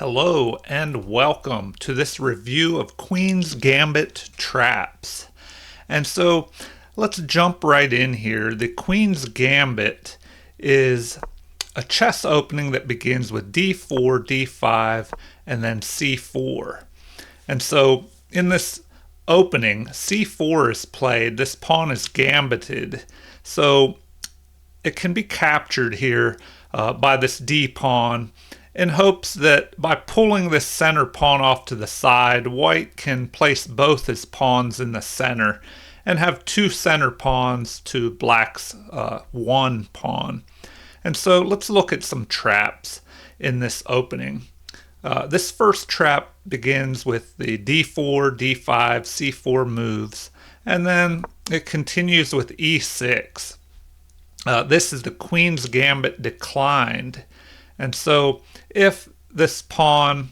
Hello and welcome to this review of Queen's Gambit Traps. And so let's jump right in here. The Queen's Gambit is a chess opening that begins with d4, d5, and then c4. And so in this opening, c4 is played, this pawn is gambited. So it can be captured here by this d pawn, in hopes that by pulling this center pawn off to the side, white can place both his pawns in the center and have two center pawns to black's one pawn. And so let's look at some traps in this opening. This first trap begins with the d4, d5, c4 moves, and then it continues with e6. This is the Queen's Gambit declined. And so if this pawn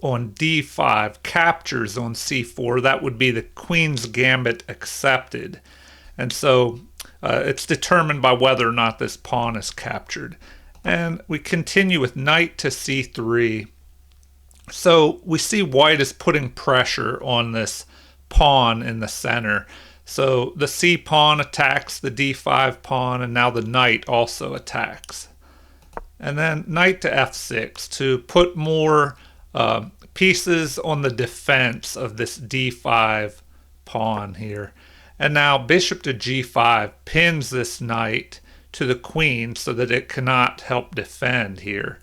on d5 captures on c4, that would be the Queen's Gambit accepted. And so it's determined by whether or not this pawn is captured. And we continue with knight to c3. So we see white is putting pressure on this pawn in the center. So the c pawn attacks the d5 pawn, and now the knight also attacks. And then knight to f6 to put more pieces on the defense of this d5 pawn here. And now bishop to g5 pins this knight to the queen so that it cannot help defend here.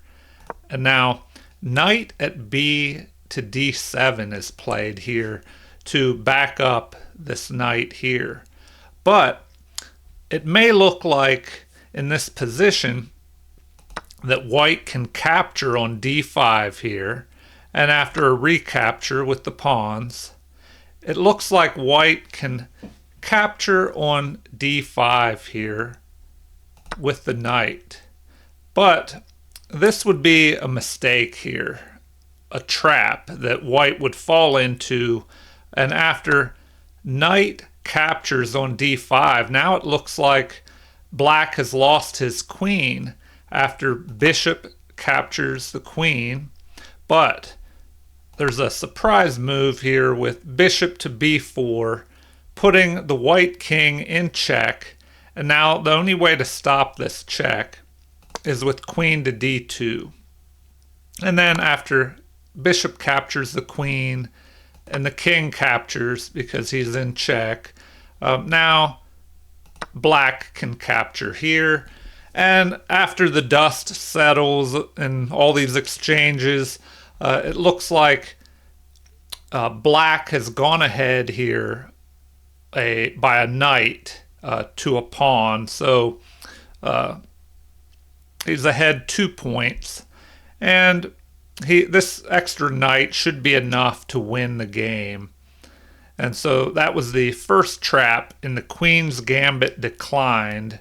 And now knight at b to d7 is played here to back up this knight here. But it may look like in this position that white can capture on d5 here, and after a recapture with the pawns, it looks like white can capture on d5 here with the knight. But this would be a mistake here, a trap that white would fall into, and after knight captures on d5, now it looks like black has lost his queen after bishop captures the queen. But there's a surprise move here with bishop to b4, putting the white king in check. And now the only way to stop this check is with queen to d2. And then after bishop captures the queen and the king captures because he's in check, now black can capture here. And after the dust settles and all these exchanges, it looks like black has gone ahead here by a knight to a pawn. So he's ahead 2 points. And this extra knight should be enough to win the game. And so that was the first trap in the Queen's Gambit declined.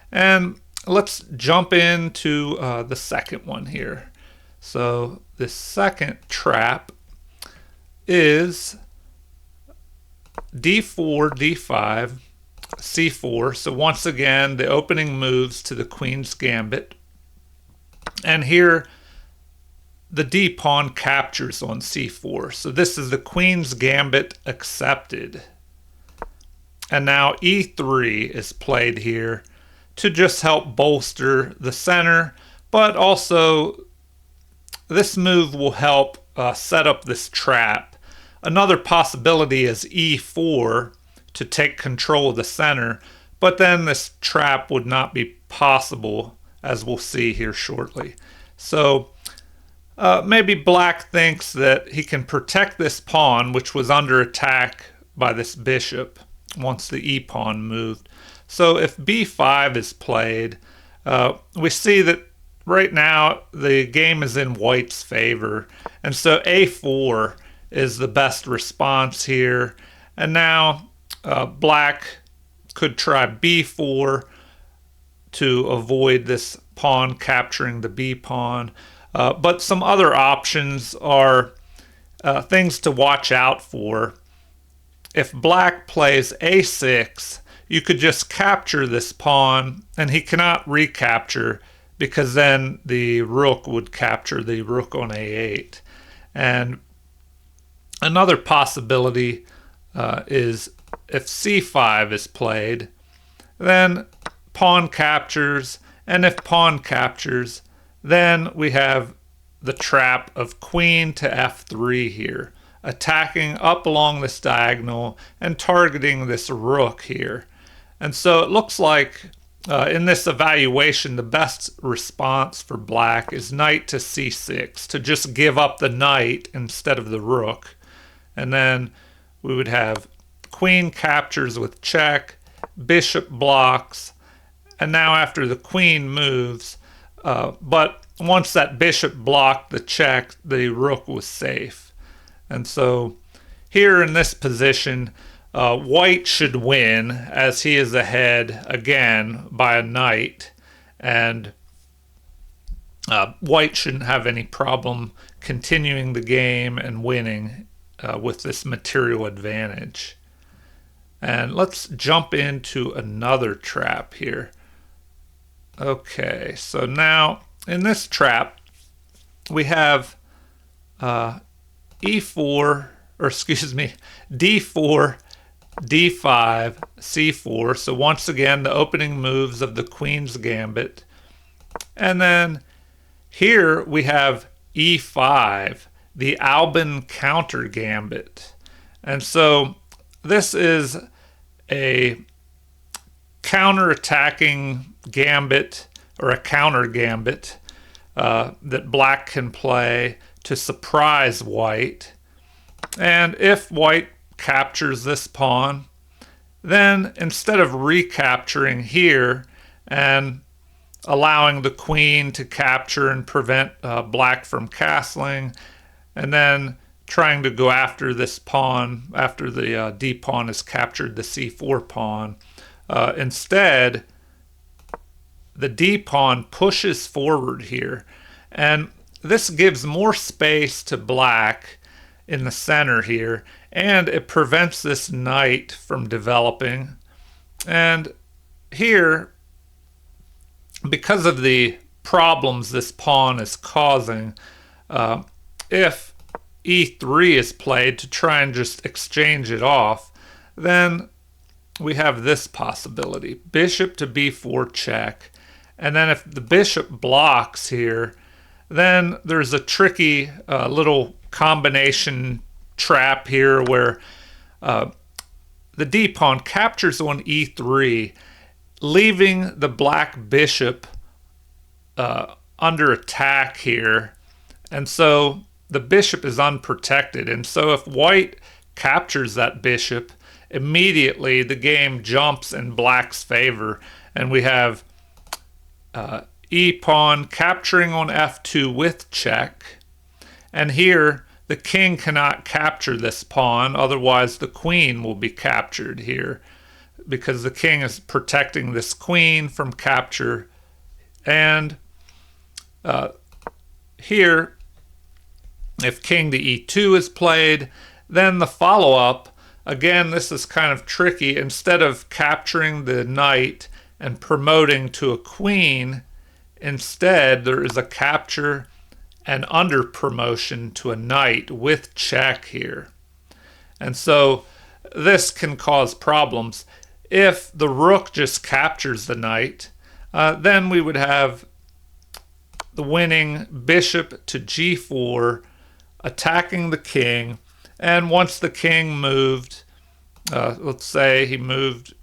And let's jump into the second one here. So the second trap is d4, d5, c4. So once again, the opening moves to the Queen's Gambit. And here, the d pawn captures on c4. So this is the Queen's Gambit accepted. And now e3 is played here to just help bolster the center, but also this move will help set up this trap. Another possibility is e4 to take control of the center, but then this trap would not be possible, as we'll see here shortly. So maybe black thinks that he can protect this pawn, which was under attack by this bishop once the e pawn moved. So if b5 is played, we see that right now the game is in white's favor. And so a4 is the best response here. And now black could try b4 to avoid this pawn capturing the b pawn. But some other options are things to watch out for. If black plays a6, you could just capture this pawn, and he cannot recapture because then the rook would capture the rook on a8. And another possibility is if c5 is played, then pawn captures, and if pawn captures, then we have the trap of queen to f3 here, attacking up along this diagonal and targeting this rook here. And so it looks like in this evaluation, the best response for black is knight to c6, to just give up the knight instead of the rook. And then we would have queen captures with check, bishop blocks, and now after the queen moves, but once that bishop blocked the check, the rook was safe. And so here in this position, white should win, as he is ahead again by a knight, and white shouldn't have any problem continuing the game and winning with this material advantage. And let's jump into another trap here. Okay, so now in this trap we have d4, d5, c4. So once again, the opening moves of the Queen's Gambit. And then here we have e5, the Albin counter gambit. And so this is a counter-attacking gambit, or a counter gambit, that black can play to surprise white. And if white captures this pawn, then instead of recapturing here and allowing the queen to capture and prevent black from castling, and then trying to go after this pawn after the d pawn has captured the c4 pawn, instead the d pawn pushes forward here, and this gives more space to black in the center here, and it prevents this knight from developing. And here, because of the problems this pawn is causing, if e3 is played to try and just exchange it off, then we have this possibility: bishop to b4 check. And then if the bishop blocks here, then there's a tricky little combination trap here where the d pawn captures on e3, leaving the black bishop under attack here. And so the bishop is unprotected. And so if white captures that bishop, immediately the game jumps in black's favor, and we have e pawn capturing on f2 with check. And here the king cannot capture this pawn, otherwise the queen will be captured here, because the king is protecting this queen from capture. And here, if king to e2 is played, then the follow-up, again, this is kind of tricky. Instead of capturing the knight and promoting to a queen, instead there is a capture and under promotion to a knight with check here. And so this can cause problems. If the rook just captures the knight, then we would have the winning bishop to g4 attacking the king. And once the king moved, let's say he moved,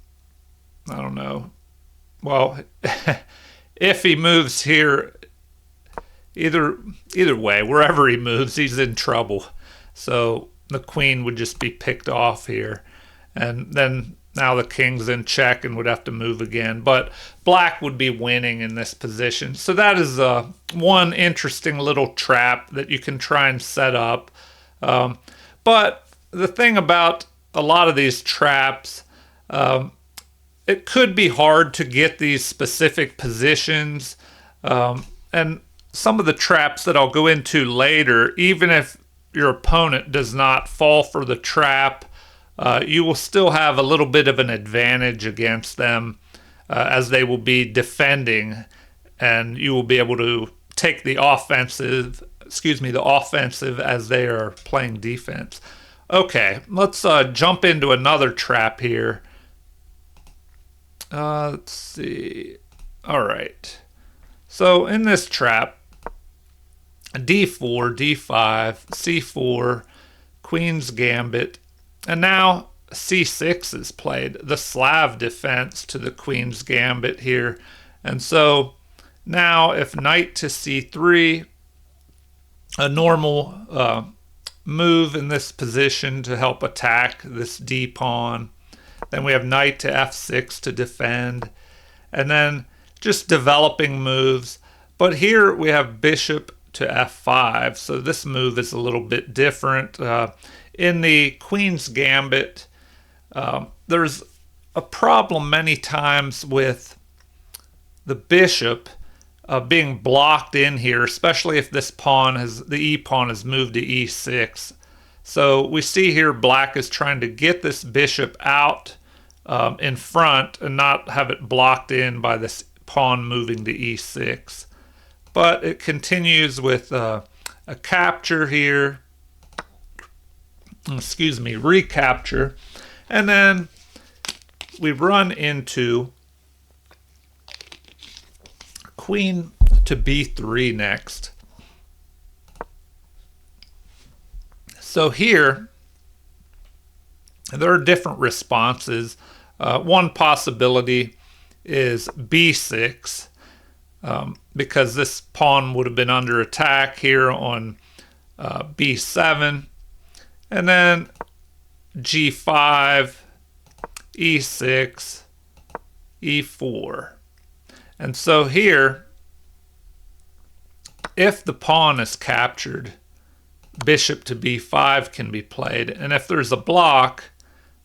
I don't know, well, if he moves here, either way, wherever he moves, he's in trouble. So the queen would just be picked off here. And then now the king's in check and would have to move again. But black would be winning in this position. So that is one interesting little trap that you can try and set up. But the thing about a lot of these traps, it could be hard to get these specific positions. And some of the traps that I'll go into later, even if your opponent does not fall for the trap, you will still have a little bit of an advantage against them, as they will be defending and you will be able to take the offensive, the offensive as they are playing defense. Okay, let's jump into another trap here. Let's see. All right. So in this trap, d4, d5, c4, queen's gambit, and now c6 is played, the Slav defense to the queen's gambit here. And so now if knight to c3, a normal move in this position to help attack this d pawn. Then we have knight to f6 to defend, and then just developing moves. But here we have bishop to f5, so this move is a little bit different. In the queen's gambit, there's a problem many times with the bishop being blocked in here, especially if this pawn the e pawn has moved to e6. So we see here black is trying to get this bishop out in front and not have it blocked in by this pawn moving to e6. But it continues with a capture here, recapture, and then we run into queen to b3 next. So here, there are different responses. One possibility is b6, because this pawn would have been under attack here on b7, and then g5, e6, e4. And so here, if the pawn is captured, bishop to b5 can be played. And if there's a block,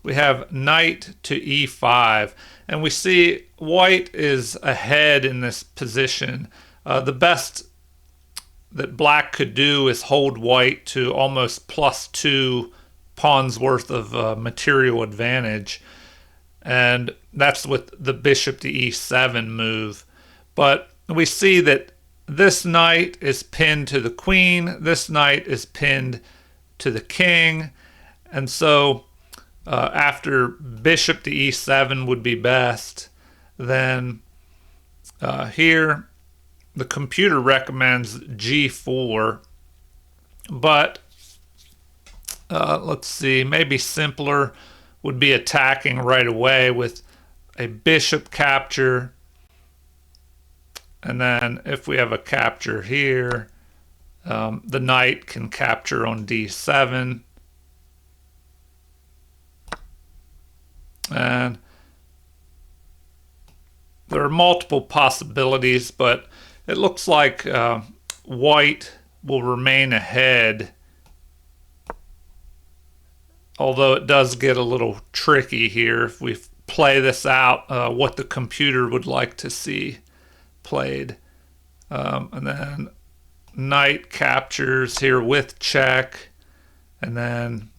we have knight to e5. And we see white is ahead in this position. The best that black could do is hold white to almost +2 pawns worth of material advantage. And that's with the bishop to e7 move. But we see that this knight is pinned to the queen, this knight is pinned to the king, and so after bishop to e7 would be best. Then here the computer recommends g4, but let's see, maybe simpler would be attacking right away with a bishop capture. And then if we have a capture here, the knight can capture on d7. And there are multiple possibilities, but it looks like white will remain ahead, although it does get a little tricky here if we play this out, what the computer would like to see played. And then knight captures here with check, and then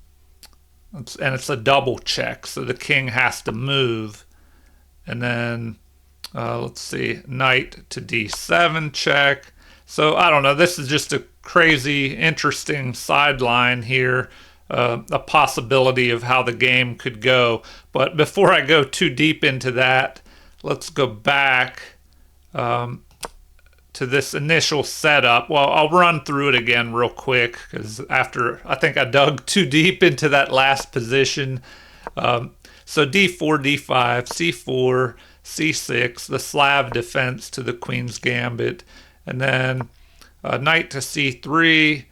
it's a double check, so the king has to move. And then let's see, knight to d7 check. So I don't know, this is just a crazy interesting sideline here, a possibility of how the game could go. But before I go too deep into that, let's go back to this initial setup. Well, I'll run through it again real quick, because after I think I dug too deep into that last position. So d4, d5, c4, c6, the Slav defense to the queen's gambit, and then knight to c3.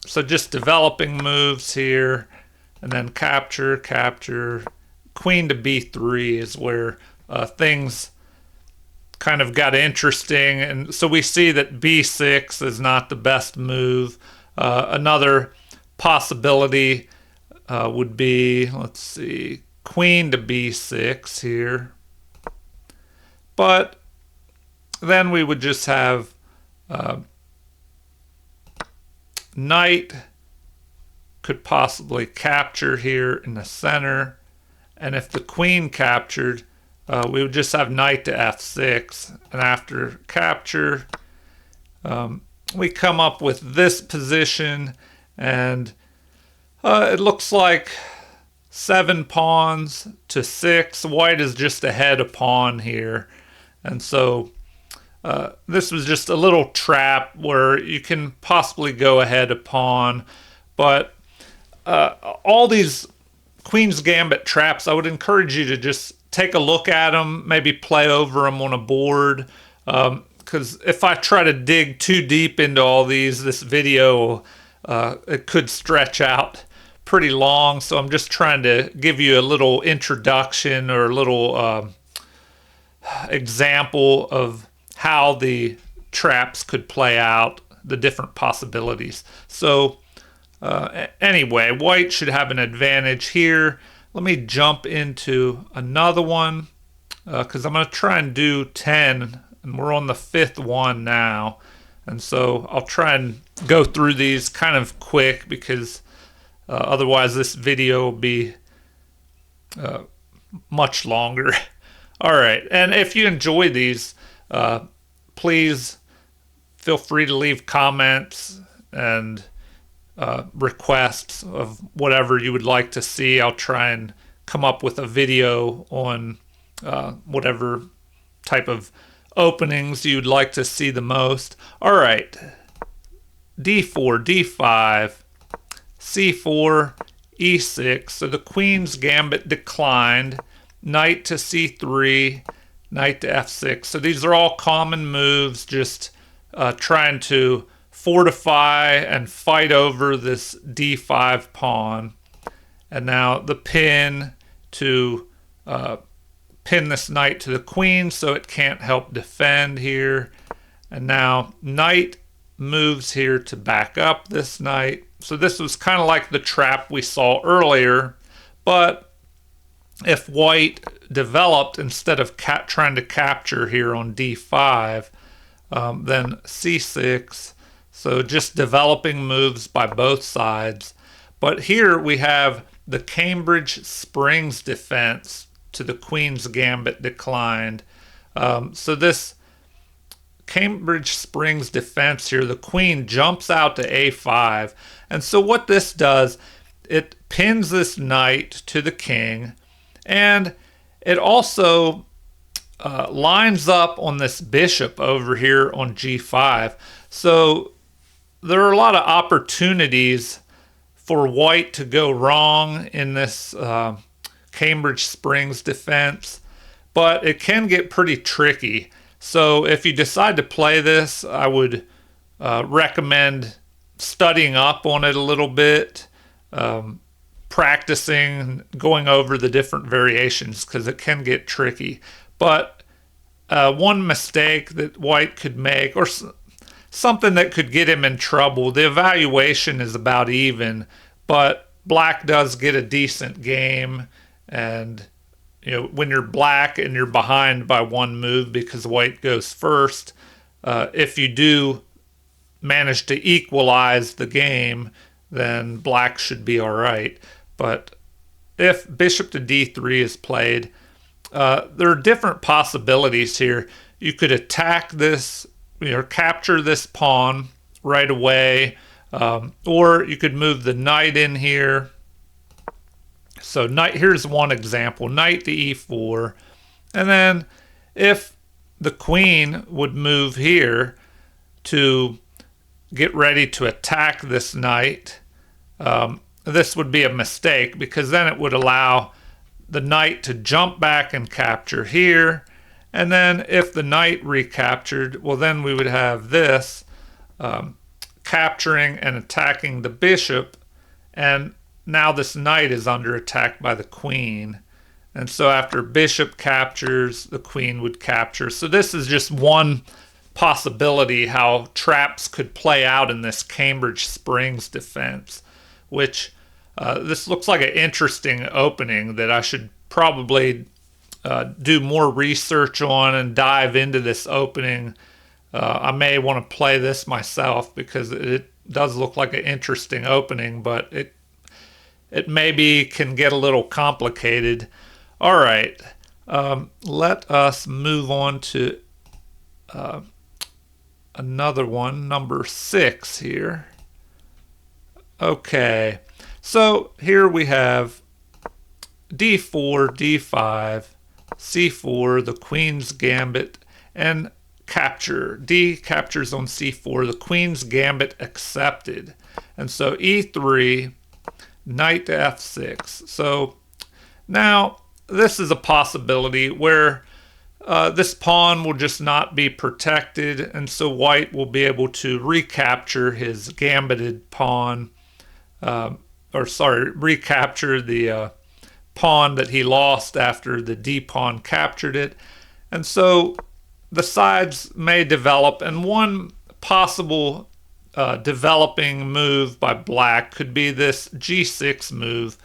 So just developing moves here, and then capture, capture. Queen to b3 is where things kind of got interesting, and so we see that b6 is not the best move. Another possibility would be, let's see, queen to b6 here, but then we would just have knight could possibly capture here in the center, and if the queen captured, we would just have knight to f6, and after capture, we come up with this position, and it looks like 7 pawns to 6. White is just ahead a pawn here, and so this was just a little trap where you can possibly go ahead a pawn, but all these Queen's Gambit traps, I would encourage you to just take a look at them, maybe play over them on a board, because if I try to dig too deep into all these, this video, it could stretch out pretty long, so I'm just trying to give you a little introduction or a little example of how the traps could play out, the different possibilities. So anyway, white should have an advantage here. Let me jump into another one because I'm going to try and do 10, and we're on the 5th one now. And so I'll try and go through these kind of quick because otherwise this video will be much longer. All right, and if you enjoy these, please feel free to leave comments and requests of whatever you would like to see. I'll try and come up with a video on whatever type of openings you'd like to see the most. All right, d4, d5, c4, e6. So the Queen's Gambit declined. Knight to c3, knight to f6. So these are all common moves, just trying to fortify and fight over this d5 pawn. And now the pin to pin this knight to the queen so it can't help defend here. And now knight moves here to back up this knight. So this was kind of like the trap we saw earlier, but if white developed instead of trying to capture here on d5, then c6. So just developing moves by both sides. But here we have the Cambridge Springs defense to the Queen's Gambit declined. So this Cambridge Springs defense here, the queen jumps out to a5. And so what this does, it pins this knight to the king, and it also lines up on this bishop over here on g5. So there are a lot of opportunities for white to go wrong in this Cambridge Springs defense, but it can get pretty tricky. So if you decide to play this, I would recommend studying up on it a little bit, practicing, going over the different variations because it can get tricky. But one mistake that white could make, or something that could get him in trouble, the evaluation is about even, but black does get a decent game. And you know, when you're black and you're behind by one move because white goes first, if you do manage to equalize the game, then black should be all right. But if bishop to d3 is played, there are different possibilities here. You could attack this, capture this pawn right away, or you could move the knight in here. So here's one example, knight to e4. And then if the queen would move here to get ready to attack this knight, this would be a mistake because then it would allow the knight to jump back and capture here. And then if the knight recaptured, well, then we would have this capturing and attacking the bishop. And now this knight is under attack by the queen. And so after bishop captures, the queen would capture. So this is just one possibility how traps could play out in this Cambridge Springs defense, which this looks like an interesting opening that I should probably do more research on and dive into this opening. I may want to play this myself because it does look like an interesting opening, but it maybe can get a little complicated. All right, Let us move on to another one, number 6 here. Okay, so here we have d4, d5, c4, the queen's gambit, and capture. D captures on c4, the queen's gambit accepted. And so e3, knight to f6. So now this is a possibility where this pawn will just not be protected, and so white will be able to recapture his gambited pawn, recapture the pawn that he lost after the d pawn captured it. And so the sides may develop, and one possible developing move by black could be this g6 move,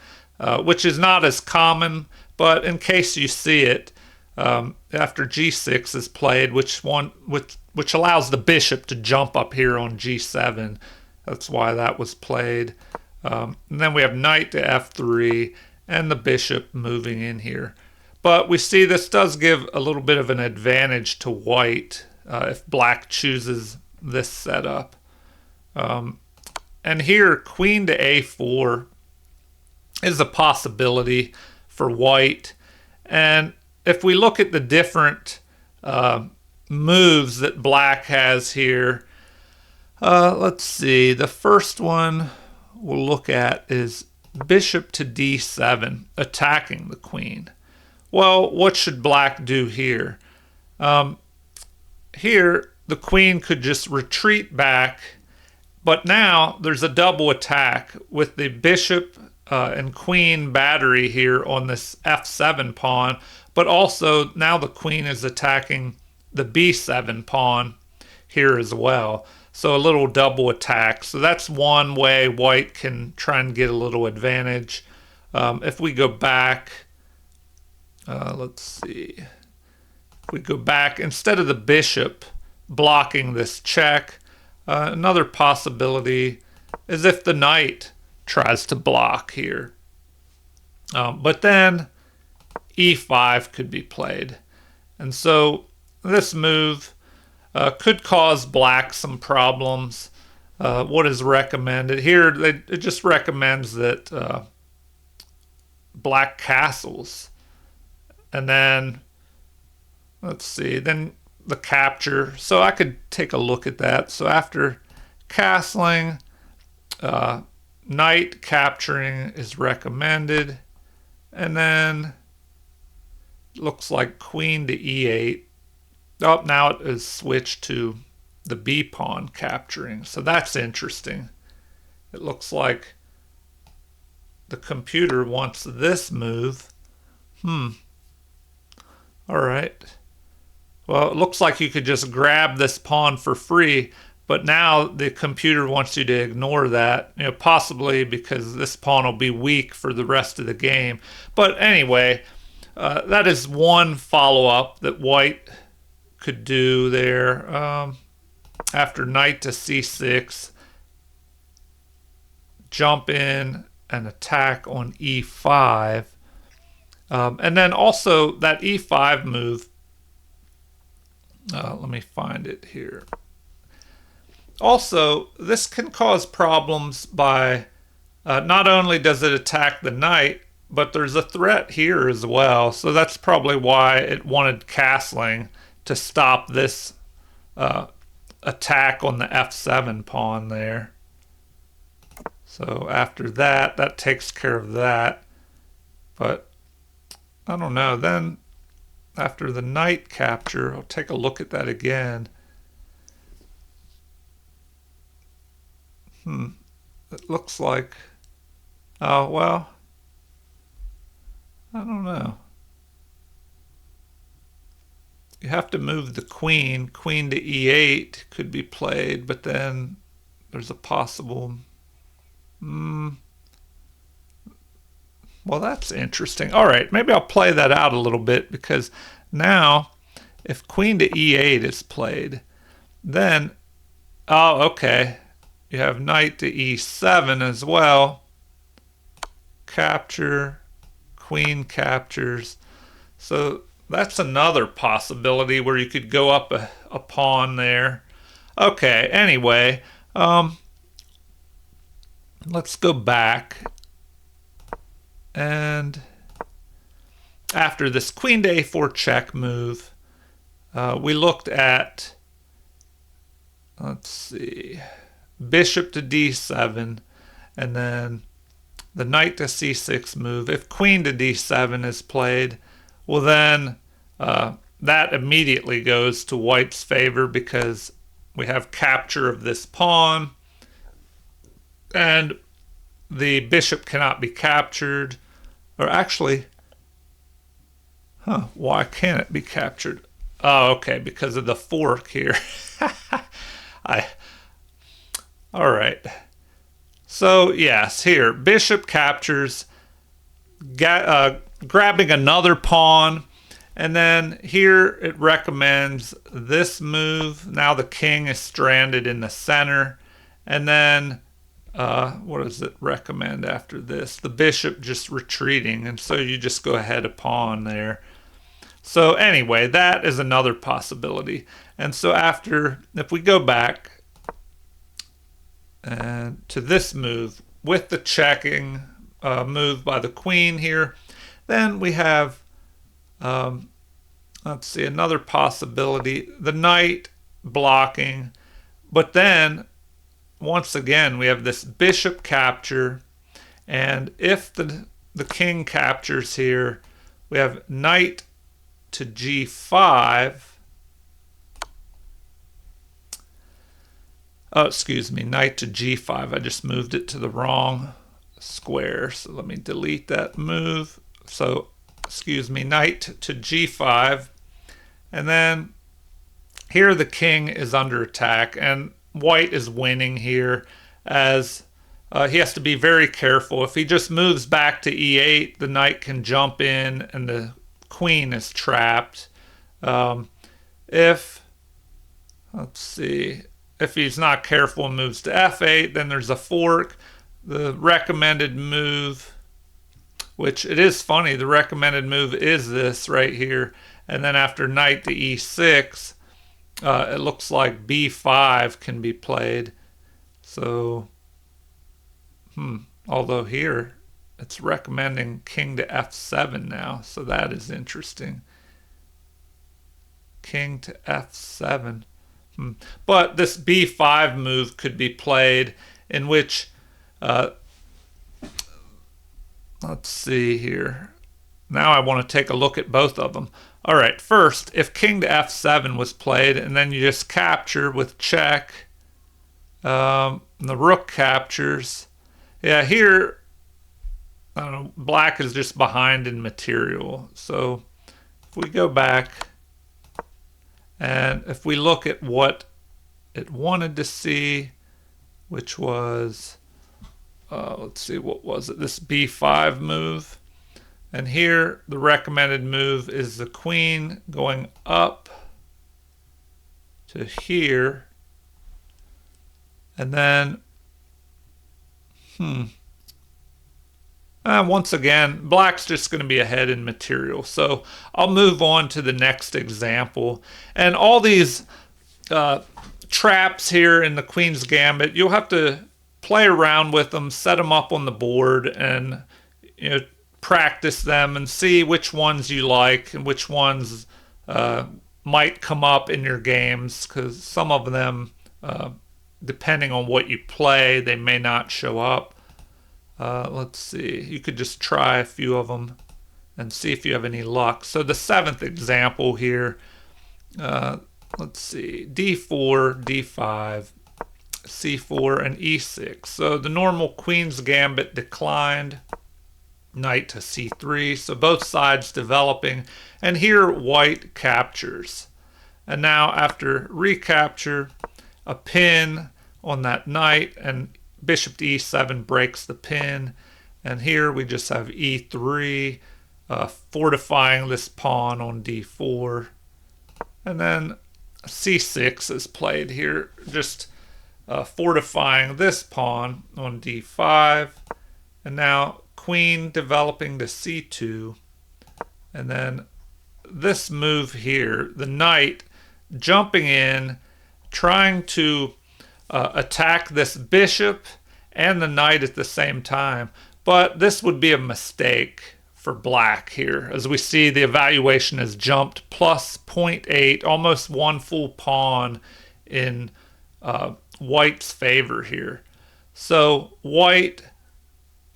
which is not as common, but in case you see it, after g6 is played, which allows the bishop to jump up here on g7. That's why that was played. And then we have knight to f3 and the bishop moving in here. But we see this does give a little bit of an advantage to white if black chooses this setup. And here, queen to a4 is a possibility for white. And if we look at the different moves that black has here, let's see. The first one we'll look at is bishop to d7, attacking the queen. Well, what should black do here? Here, the queen could just retreat back, but now there's a double attack with the bishop and queen battery here on this f7 pawn, but also now the queen is attacking the b7 pawn here as well. So a little double attack. So that's one way white can try and get a little advantage. If we go back, let's see. If we go back, instead of the bishop blocking this check, another possibility is if the knight tries to block here. But then e5 could be played. And so this move could cause black some problems. What is recommended here, it just recommends that black castles. And then, let's see, then the capture. So I could take a look at that. So after castling, knight capturing is recommended. And then looks like queen to e8. Oh, now it is switched to the b pawn capturing. So that's interesting. It looks like the computer wants this move. All right. Well, it looks like you could just grab this pawn for free, but now the computer wants you to ignore that, possibly because this pawn will be weak for the rest of the game. But anyway, that is one follow-up that white could do there. After knight to c6, jump in and attack on e5. And then also that e5 move, let me find it here. Also, this can cause problems by not only does it attack the knight, but there's a threat here as well. So that's probably why it wanted castling, to stop this attack on the f7 pawn there. So after that, that takes care of that. But I don't know. Then after the knight capture, I'll take a look at that again. It looks like, oh, well, I don't know. You have to move the queen. Queen to e8 could be played, but then there's a possible... Well, that's interesting. All right, maybe I'll play that out a little bit, because now if queen to e8 is played, then, oh, okay, you have knight to e7 as well. Capture, queen captures. So that's another possibility where you could go up a pawn there. Okay, anyway, let's go back. And after this queen to a4 check move, we looked at, let's see, bishop to d7, and then the knight to c6 move. If queen to d7 is played, well then that immediately goes to white's favor because we have capture of this pawn, and the bishop cannot be captured. Or actually, why can't it be captured? Oh, okay, because of the fork here. All right. So yes, here bishop captures, grabbing another pawn, and then here it recommends this move. Now the king is stranded in the center, and then what does it recommend after this? The bishop just retreating, and so you just go ahead a pawn there. So anyway, that is another possibility. And so after, if we go back to this move with the checking move by the queen here, then we have, let's see, another possibility, the knight blocking, but then once again we have this bishop capture, and if the king captures here, we have knight to g5. Oh, excuse me, knight to g5. I just moved it to the wrong square, so let me delete that move. So, excuse me, knight to g5, and then here the king is under attack, and white is winning here, as he has to be very careful. If he just moves back to e8, the knight can jump in and the queen is trapped. If, let's see, if he's not careful and moves to f8, then there's a fork. The recommended move, which it is funny, the recommended move is this right here. And then after knight to e6, it looks like b5 can be played. So, although here it's recommending king to f7 now, so that is interesting. King to f7. But this b5 move could be played, in which, let's see here. Now I want to take a look at both of them. All right, first, if king to f7 was played, and then you just capture with check, the rook captures. Yeah, here, I don't know, black is just behind in material. So if we go back, and if we look at what it wanted to see, which was, let's see, what was it? This b5 move. And here, the recommended move is the queen going up to here. And then, once again, black's just going to be ahead in material. So I'll move on to the next example. And all these traps here in the Queen's Gambit, you'll have to play around with them, set them up on the board, and practice them and see which ones you like and which ones might come up in your games, because some of them, depending on what you play, they may not show up. Let's see, you could just try a few of them and see if you have any luck. So the seventh example here, let's see, d4, d5, c4, and e6. So the normal Queen's Gambit declined, knight to c3, so both sides developing, and here white captures. And now after recapture, a pin on that knight, and bishop to e7 breaks the pin, and here we just have e3, fortifying this pawn on d4, and then c6 is played here, just fortifying this pawn on d5, and now queen developing to c2, and then this move here, the knight jumping in, trying to attack this bishop and the knight at the same time. But this would be a mistake for black here. As we see, the evaluation has jumped plus 0.8, almost one full pawn in white's favor here. So white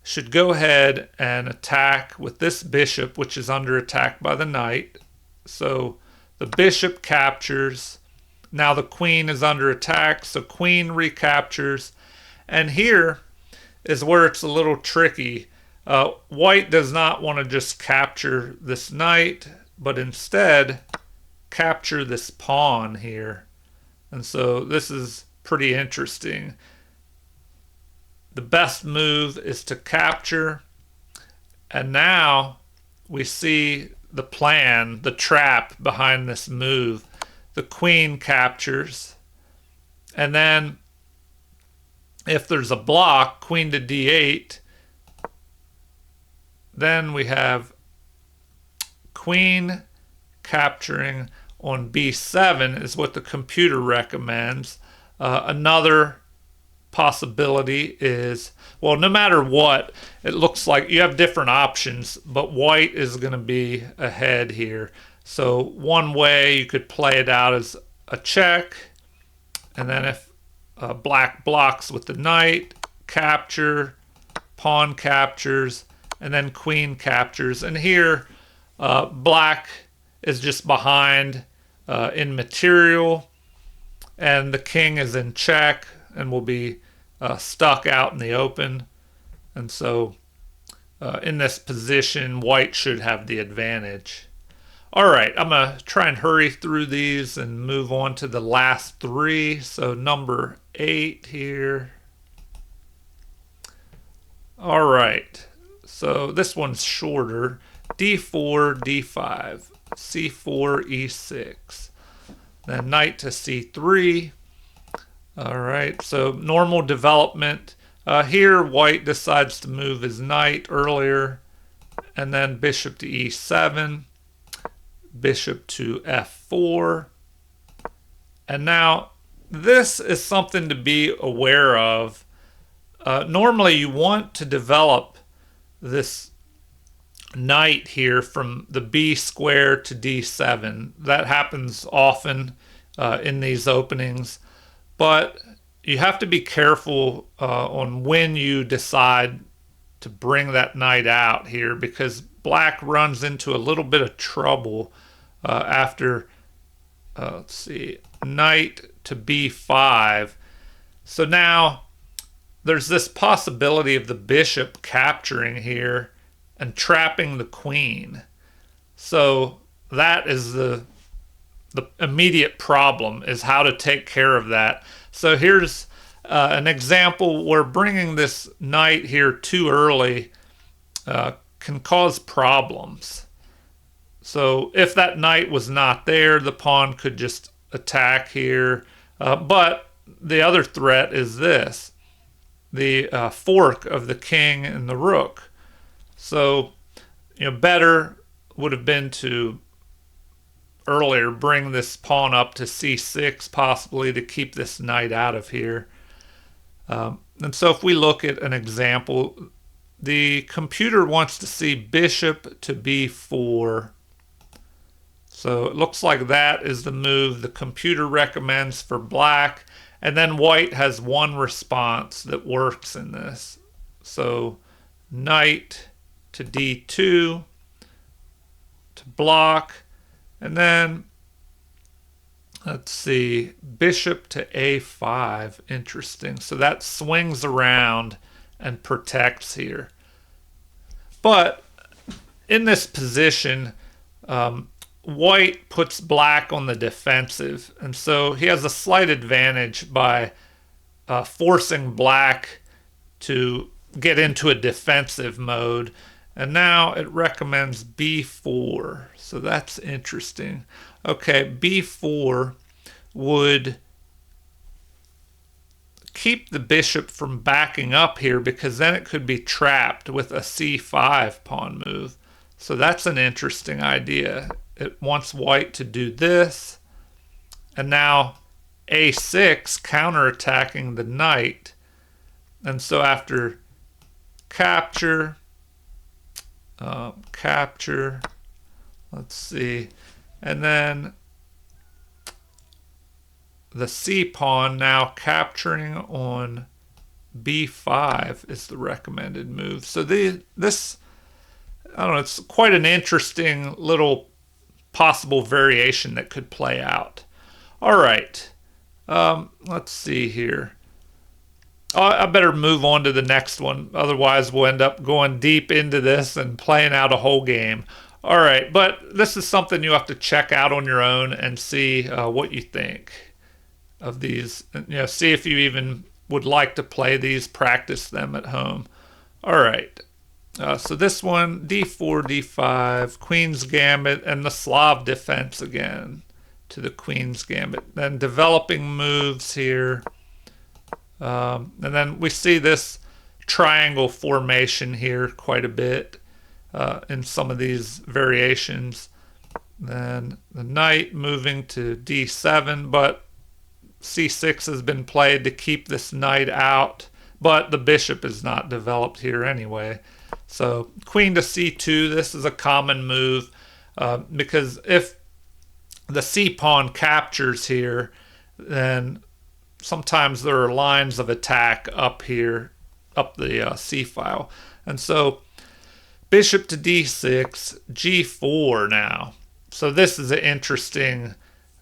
should go ahead and attack with this bishop, which is under attack by the knight. So the bishop captures. Now the queen is under attack, so queen recaptures. And here is where it's a little tricky. White does not want to just capture this knight, but instead capture this pawn here. And so this is pretty interesting. The best move is to capture. And now we see the plan, the trap behind this move. The queen captures. And then if there's a block, queen to d8, then we have queen capturing on b7 is what the computer recommends. Another possibility is, well, no matter what, it looks like you have different options, but white is going to be ahead here. So one way you could play it out as a check, and then if black blocks with the knight, capture, pawn captures, and then queen captures. And here black is just behind in material, and the king is in check and will be stuck out in the open. And so in this position, white should have the advantage. All right, I'm going to try and hurry through these and move on to the last three. So number 8 here. All right, so this one's shorter. d4, d5, c4, e6. Then knight to c3. All right, so normal development. Here, white decides to move his knight earlier, and then bishop to e7, bishop to f4. And now, this is something to be aware of. Normally, you want to develop this knight here from the b square to d7. That happens often in these openings. But you have to be careful on when you decide to bring that knight out here, because black runs into a little bit of trouble after, let's see, knight to b5. So now there's this possibility of the bishop capturing here and trapping the queen. So that is the immediate problem, is how to take care of that. So here's an example where bringing this knight here too early can cause problems. So if that knight was not there, the pawn could just attack here. But the other threat is this, the fork of the king and the rook. So, better would have been to earlier bring this pawn up to c6 possibly to keep this knight out of here. And so if we look at an example, the computer wants to see bishop to b4. So it looks like that is the move the computer recommends for black. And then white has one response that works in this. So knight to d2 to block. And then, let's see, bishop to a5. Interesting. So that swings around and protects here. But in this position, white puts black on the defensive. And so he has a slight advantage by forcing black to get into a defensive mode. And now it recommends b4. So that's interesting. Okay, b4 would keep the bishop from backing up here, because then it could be trapped with a c5 pawn move. So that's an interesting idea. it wants white to do this. And now a6 counterattacking the knight. And so after capture, let's see, and then the c pawn now capturing on b5 is the recommended move. So this, I don't know, it's quite an interesting little possible variation that could play out. All right, let's see here. I better move on to the next one. Otherwise, we'll end up going deep into this and playing out a whole game. All right, but this is something you have to check out on your own and see what you think of these. See if you even would like to play these, practice them at home. All right. So this one, d4, d5, Queen's Gambit, and the Slav defense again to the Queen's Gambit. Then developing moves here. And then we see this triangle formation here quite a bit in some of these variations. Then the knight moving to d7, but c6 has been played to keep this knight out, but the bishop is not developed here anyway. So queen to c2, this is a common move because if the c pawn captures here, then sometimes there are lines of attack up here, up the c file. And so bishop to d6, g4 now. So this is an interesting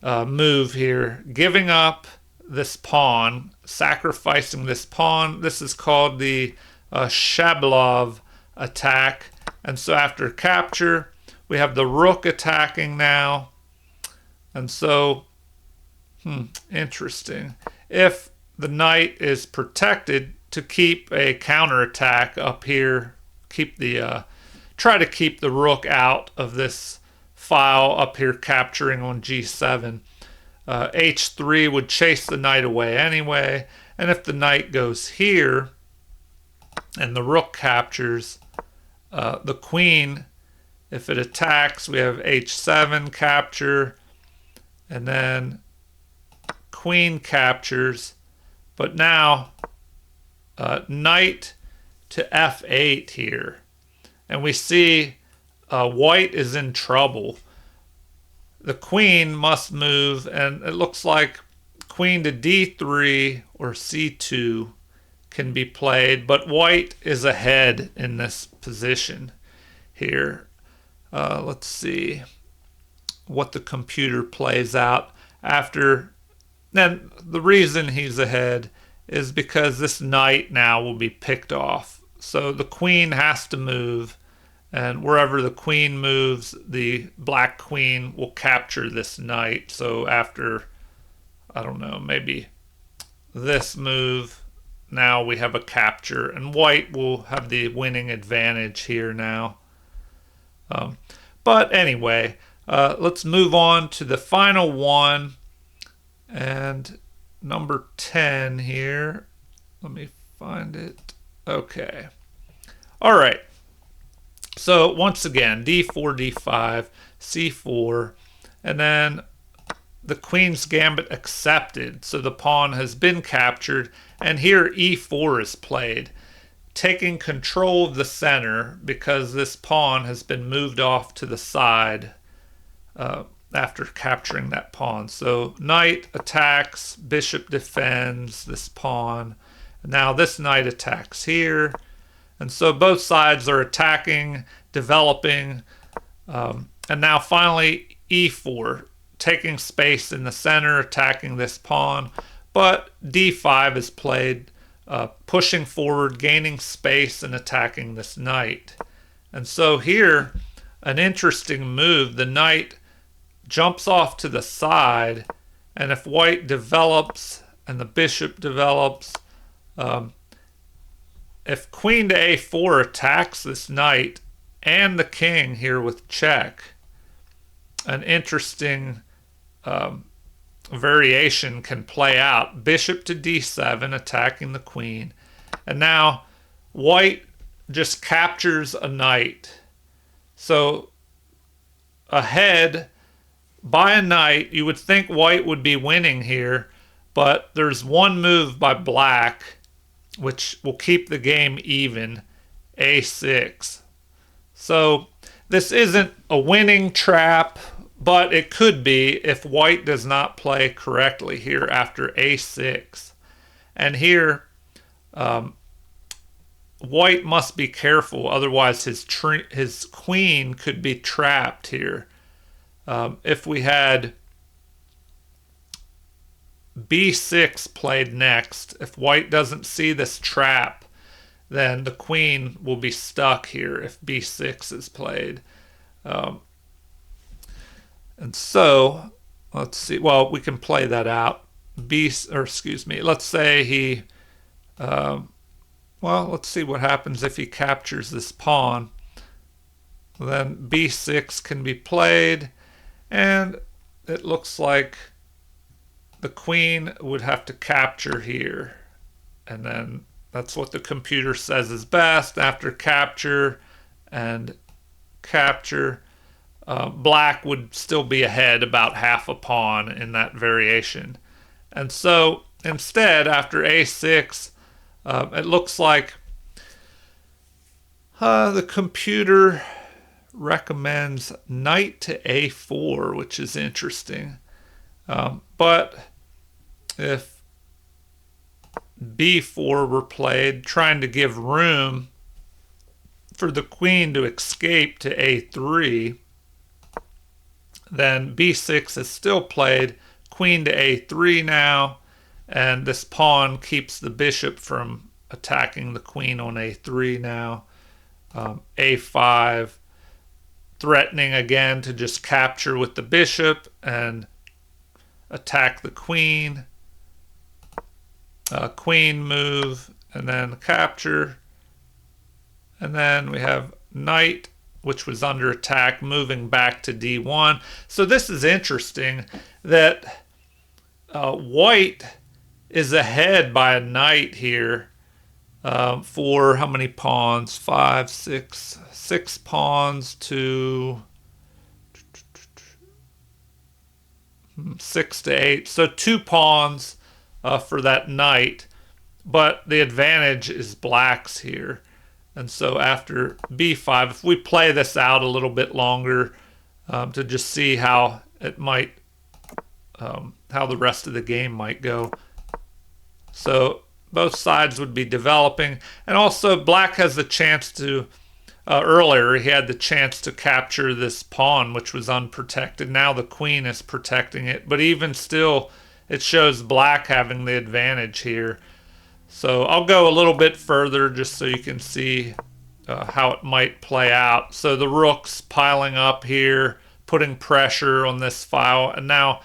move here, giving up this pawn, sacrificing this pawn. This is called the Shabalov attack. And so after capture, we have the rook attacking now. And so, interesting. If the knight is protected, to keep a counterattack up here, try to keep the rook out of this file up here, capturing on g7. h3 would chase the knight away anyway, and if the knight goes here and the rook captures, the queen, if it attacks, we have h7 capture, and then queen captures, but now knight to f8 here, and we see white is in trouble. The queen must move, and it looks like queen to d3 or c2 can be played, but white is ahead in this position here. Let's see what the computer plays out after. Then the reason he's ahead is because this knight now will be picked off. So the queen has to move, and wherever the queen moves, the black queen will capture this knight. So after, I don't know, maybe this move, now we have a capture, and white will have the winning advantage here now. But anyway, let's move on to the final one, and number 10 here. Let me find it. Okay. All right. So once again, d4, d5, c4, and then the Queen's Gambit accepted. So the pawn has been captured, and here e4 is played, taking control of the center because this pawn has been moved off to the side after capturing that pawn. So knight attacks, bishop defends this pawn. Now this knight attacks here. And so both sides are attacking, developing, and now finally e4, taking space in the center, attacking this pawn. But d5 is played, pushing forward, gaining space, and attacking this knight. And so here, an interesting move. The knight jumps off to the side, and if white develops and the bishop develops, if queen to a4 attacks this knight and the king here with check, an interesting variation can play out. Bishop to d7 attacking the queen, and now white just captures a knight. So ahead by a knight. You would think white would be winning here, but there's one move by black which will keep the game even, a6. So this isn't a winning trap, but it could be if white does not play correctly here after a6. And here, white must be careful, otherwise his queen could be trapped here. If we had b6 played next, if white doesn't see this trap, then the queen will be stuck here if b6 is played. And so, let's see, well, we can play that out. Let's say he, well, let's see what happens if he captures this pawn. Then b6 can be played, and it looks like the queen would have to capture here. And then that's what the computer says is best. After capture and capture, black would still be ahead about half a pawn in that variation. And so instead, after a6, it looks like the computer recommends knight to a4, which is interesting. But if b4 were played, trying to give room for the queen to escape to a3, then b6 is still played, queen to a3 now, and this pawn keeps the bishop from attacking the queen on a3 now. a5, threatening again to just capture with the bishop and attack the queen. Queen move, and then capture. And then we have knight, which was under attack, moving back to d1. So this is interesting that white is ahead by a knight here for how many pawns? 5, 6, 6 pawns to 6 to 8. So 2 pawns for that knight, but the advantage is black's here. And so after b5, if we play this out a little bit longer to just see how it might, how the rest of the game might go. So both sides would be developing. And also black has the chance to, earlier he had the chance to capture this pawn, which was unprotected. Now the queen is protecting it. But even still, it shows black having the advantage here. So I'll go a little bit further just so you can see how it might play out. So the rook's piling up here, putting pressure on this file. And now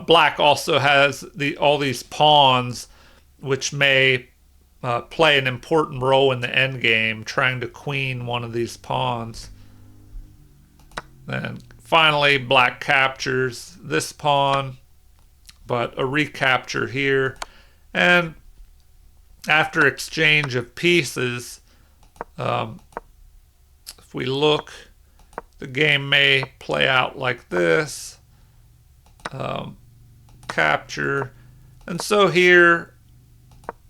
black also has all these pawns, which may play an important role in the endgame, trying to queen one of these pawns. Then finally, black captures this pawn, but a recapture here. And after exchange of pieces, if we look, the game may play out like this. Capture. And so here,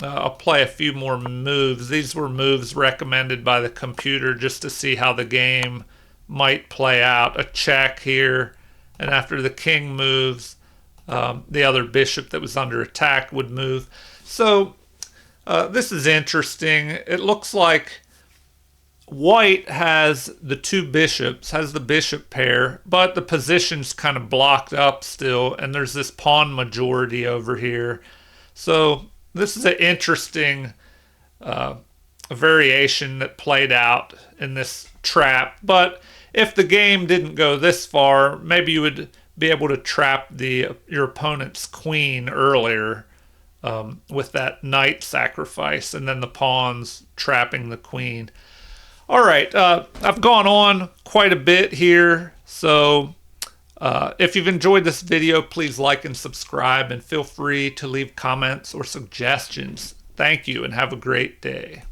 I'll play a few more moves. These were moves recommended by the computer just to see how the game might play out. A check here, and after the king moves, the other bishop that was under attack would move. So this is interesting. It looks like white has the two bishops, has the bishop pair, but the position's kind of blocked up still, and there's this pawn majority over here. So this is an interesting variation that played out in this trap. But if the game didn't go this far, maybe you would be able to trap your opponent's queen earlier with that knight sacrifice, and then the pawns trapping the queen. All right, I've gone on quite a bit here, so if you've enjoyed this video, please like and subscribe, and feel free to leave comments or suggestions. Thank you, and have a great day.